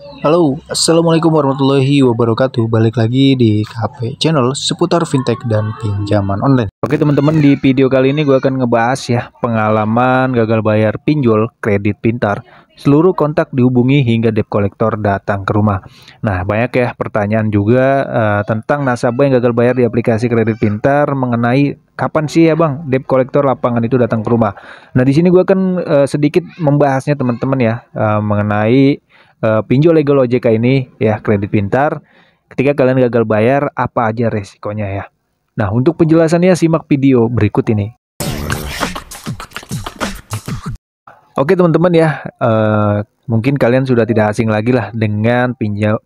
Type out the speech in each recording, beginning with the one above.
Halo, Assalamualaikum warahmatullahi wabarakatuh. Balik lagi di KP Channel seputar fintech dan pinjaman online. Oke teman-teman, di video kali ini gue akan ngebahas ya pengalaman gagal bayar pinjol kredit pintar. Seluruh kontak dihubungi hingga debt collector datang ke rumah. Nah, banyak ya pertanyaan juga tentang nasabah yang gagal bayar di aplikasi kredit pintar mengenai kapan sih ya bang debt collector lapangan itu datang ke rumah. Nah, di sini gue akan sedikit membahasnya teman-teman ya mengenai pinjol legal OJK ini ya kredit pintar. Ketika kalian gagal bayar, apa aja resikonya ya. Nah, untuk penjelasannya simak video berikut ini. Oke teman-teman ya, mungkin kalian sudah tidak asing lagi lah dengan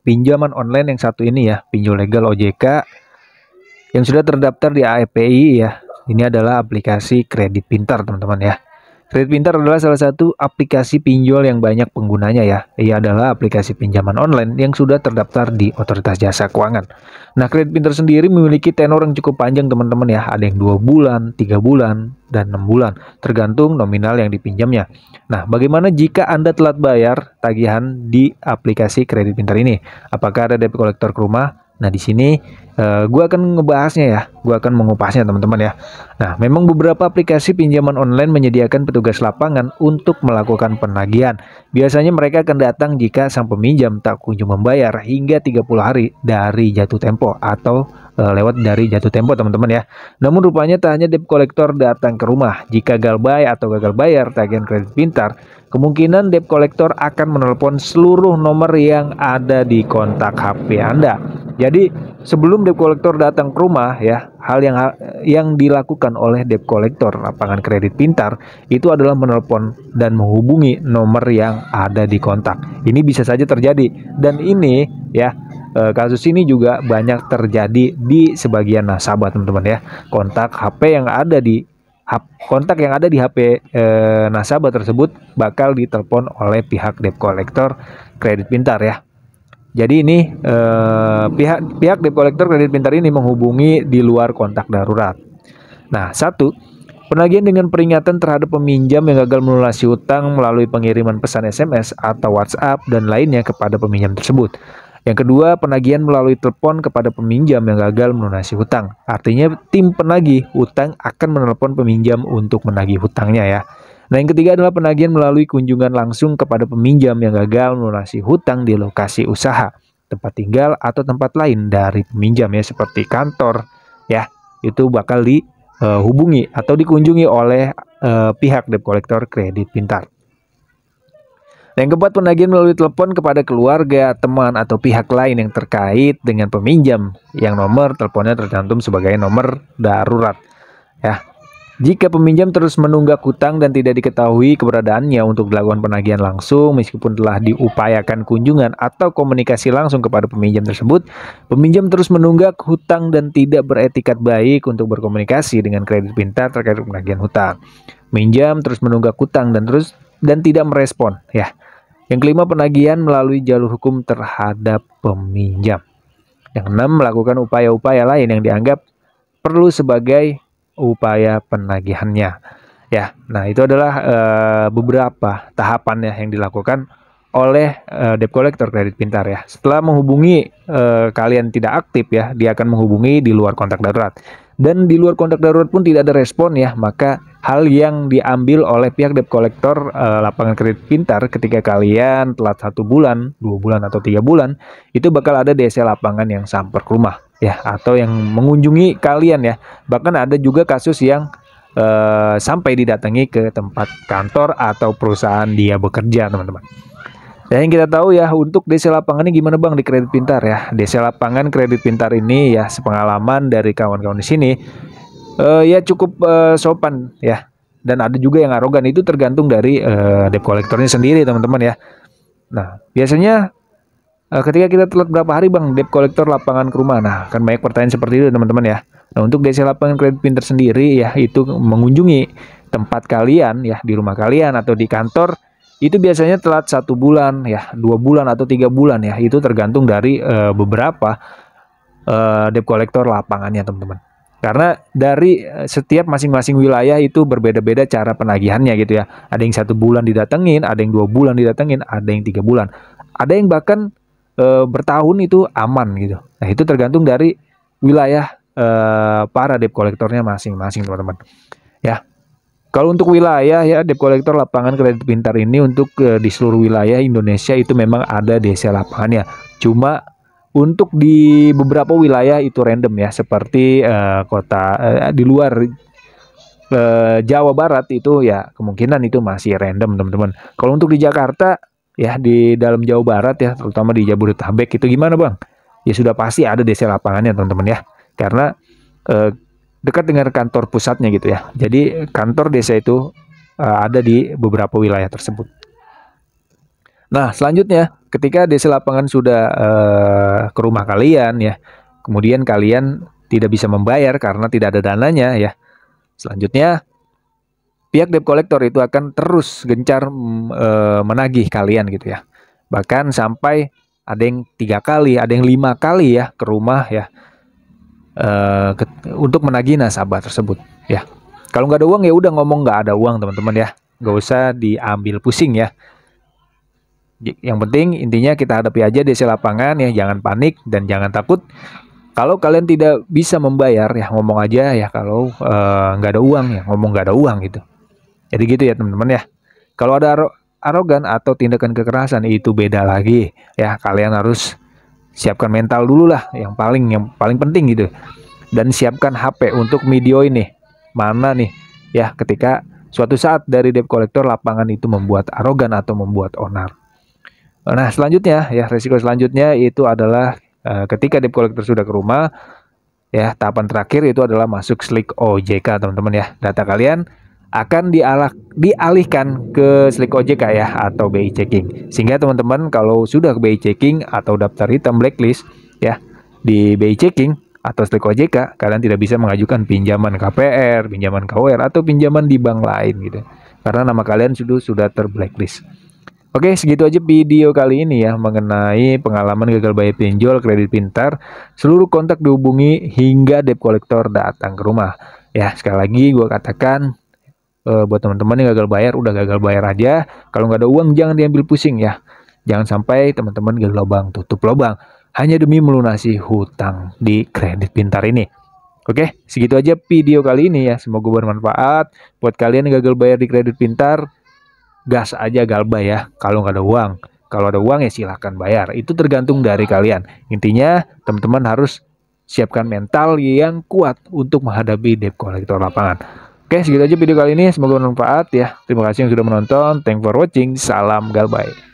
pinjaman online yang satu ini ya, pinjol legal OJK yang sudah terdaftar di API ya. Ini adalah aplikasi kredit pintar teman-teman ya. Kredit Pintar adalah salah satu aplikasi pinjol yang banyak penggunanya ya. Ia adalah aplikasi pinjaman online yang sudah terdaftar di Otoritas Jasa Keuangan. Nah, Kredit Pintar sendiri memiliki tenor yang cukup panjang teman-teman ya. Ada yang 2 bulan, 3 bulan, dan 6 bulan. Tergantung nominal yang dipinjamnya. Nah, bagaimana jika Anda telat bayar tagihan di aplikasi Kredit Pintar ini? Apakah ada debt collector ke rumah? Nah, di sini gue akan ngebahasnya ya, gue akan mengupasnya teman-teman ya. Nah, memang beberapa aplikasi pinjaman online menyediakan petugas lapangan untuk melakukan penagihan. Biasanya mereka akan datang jika sang peminjam tak kunjung membayar hingga 30 hari dari jatuh tempo atau lewat dari jatuh tempo teman-teman ya. Namun rupanya tak hanya debt collector datang ke rumah. Jika galbay atau gagal bayar tagihan kredit pintar, kemungkinan debt collector akan menelpon seluruh nomor yang ada di kontak HP Anda. Jadi sebelum debt collector datang ke rumah ya, hal yang dilakukan oleh debt collector lapangan kredit pintar itu adalah menelpon dan menghubungi nomor yang ada di kontak. Ini bisa saja terjadi dan ini ya kasus ini juga banyak terjadi di sebagian nasabah teman-teman ya. Kontak yang ada di HP nasabah tersebut bakal ditelepon oleh pihak debt collector kredit pintar ya. Jadi ini pihak debt collector kredit pintar ini menghubungi di luar kontak darurat. Nah, satu, penagihan dengan peringatan terhadap peminjam yang gagal melunasi hutang melalui pengiriman pesan SMS atau WhatsApp dan lainnya kepada peminjam tersebut. Yang kedua, penagihan melalui telepon kepada peminjam yang gagal melunasi hutang. Artinya tim penagih hutang akan menelpon peminjam untuk menagih hutangnya ya. Nah, yang ketiga adalah penagihan melalui kunjungan langsung kepada peminjam yang gagal melunasi hutang di lokasi usaha, tempat tinggal, atau tempat lain dari peminjam ya, seperti kantor ya. Itu bakal dihubungi atau dikunjungi oleh pihak debt collector kredit pintar. Yang keempat, penagihan melalui telepon kepada keluarga, teman, atau pihak lain yang terkait dengan peminjam yang nomor teleponnya tercantum sebagai nomor darurat ya. Jika peminjam terus menunggak hutang dan tidak diketahui keberadaannya untuk dilakukan penagihan langsung meskipun telah diupayakan kunjungan atau komunikasi langsung kepada peminjam tersebut, peminjam terus menunggak hutang dan tidak beretikat baik untuk berkomunikasi dengan kredit pintar terkait penagihan hutang. Peminjam terus menunggak hutang dan tidak merespon ya. Yang kelima, penagihan melalui jalur hukum terhadap peminjam. Yang enam, melakukan upaya-upaya lain yang dianggap perlu sebagai upaya penagihannya ya. Nah, itu adalah beberapa tahapan ya yang dilakukan oleh debt collector kredit pintar ya. Setelah menghubungi kalian tidak aktif ya, dia akan menghubungi di luar kontak darurat. Dan di luar kontak darurat pun tidak ada respon ya, maka hal yang diambil oleh pihak debt collector lapangan kredit pintar ketika kalian telat 1 bulan, 2 bulan, atau 3 bulan, itu bakal ada DC lapangan yang samper ke rumah ya, atau yang mengunjungi kalian ya. Bahkan ada juga kasus yang sampai didatangi ke tempat kantor atau perusahaan dia bekerja teman-teman. Dan yang kita tahu ya, untuk DC lapangan ini gimana bang di kredit pintar ya. DC lapangan kredit pintar ini ya, sepengalaman dari kawan-kawan di sini ya cukup sopan ya. Dan ada juga yang arogan, itu tergantung dari debt collectornya sendiri teman-teman ya. Nah, biasanya ketika kita telat berapa hari bang debt collector lapangan ke rumah. Nah, kan banyak pertanyaan seperti itu teman-teman ya. Nah, untuk DC lapangan kredit pintar sendiri ya, itu mengunjungi tempat kalian ya, di rumah kalian atau di kantor, itu biasanya telat 1 bulan ya, 2 bulan, atau 3 bulan ya. Itu tergantung dari beberapa debt collector lapangannya teman-teman. Karena dari setiap masing-masing wilayah itu berbeda-beda cara penagihannya gitu ya. Ada yang 1 bulan didatengin, ada yang 2 bulan didatengin, ada yang 3 bulan. Ada yang bahkan bertahun itu aman gitu. Nah, itu tergantung dari wilayah para debt kolektornya masing-masing, teman-teman. Ya. Kalau untuk wilayah ya, debt kolektor lapangan kredit pintar ini untuk di seluruh wilayah Indonesia itu memang ada DC lapangannya. Cuma untuk di beberapa wilayah itu random ya, seperti kota di luar Jawa Barat itu ya kemungkinan itu masih random, teman-teman. Kalau untuk di Jakarta ya, di dalam Jawa Barat ya, terutama di Jabodetabek itu gimana, Bang? Ya sudah pasti ada DC lapangannya, teman-teman ya. Karena dekat dengan kantor pusatnya gitu ya. Jadi kantor desa itu ada di beberapa wilayah tersebut. Nah, selanjutnya ketika DC lapangan sudah ke rumah kalian ya, kemudian kalian tidak bisa membayar karena tidak ada dananya ya. Selanjutnya pihak debt collector itu akan terus gencar menagih kalian gitu ya. Bahkan sampai ada yang 3 kali, ada yang 5 kali ya ke rumah ya. Untuk menagih nasabah tersebut ya. Kalau nggak ada uang ya udah ngomong nggak ada uang, teman-teman ya, nggak usah diambil pusing ya. Yang penting intinya kita hadapi aja DC lapangan ya, jangan panik dan jangan takut. Kalau kalian tidak bisa membayar ya ngomong aja ya, kalau nggak ada uang ya ngomong nggak ada uang gitu. Jadi gitu ya, teman-teman ya. Kalau ada arogan atau tindakan kekerasan itu beda lagi ya. Kalian harus siapkan mental dulu lah, yang paling penting gitu. Dan siapkan HP untuk video ini. Mana nih ya, ketika suatu saat dari debt collector lapangan itu membuat arogan atau membuat onar. Nah, selanjutnya ya, resiko selanjutnya itu adalah ketika debt collector sudah ke rumah ya, tahapan terakhir itu adalah masuk slik OJK, teman-teman ya. Data kalian akan dialihkan ke slik OJK ya, atau BI checking. Sehingga teman-teman kalau sudah ke BI checking atau daftar hitam blacklist ya di BI checking atau slik OJK, kalian tidak bisa mengajukan pinjaman KPR, pinjaman KUR atau pinjaman di bank lain gitu. Karena nama kalian sudah terblacklist. Oke, segitu aja video kali ini ya mengenai pengalaman gagal bayar pinjol kredit pintar. Seluruh kontak dihubungi hingga debt collector datang ke rumah. Ya, sekali lagi gue katakan buat teman-teman yang gagal bayar, udah gagal bayar aja. Kalau nggak ada uang jangan diambil pusing ya. Jangan sampai teman-teman gali lubang tutup lubang hanya demi melunasi hutang di kredit pintar ini. Oke, segitu aja video kali ini ya. Semoga bermanfaat buat kalian yang gagal bayar di kredit pintar. Gas aja galbay ya. Kalau nggak ada uang, kalau ada uang ya silahkan bayar. Itu tergantung dari kalian. Intinya teman-teman harus siapkan mental yang kuat untuk menghadapi debt collector lapangan. Oke, segitu aja video kali ini. Semoga bermanfaat ya. Terima kasih yang sudah menonton. Thanks for watching. Salam galbay.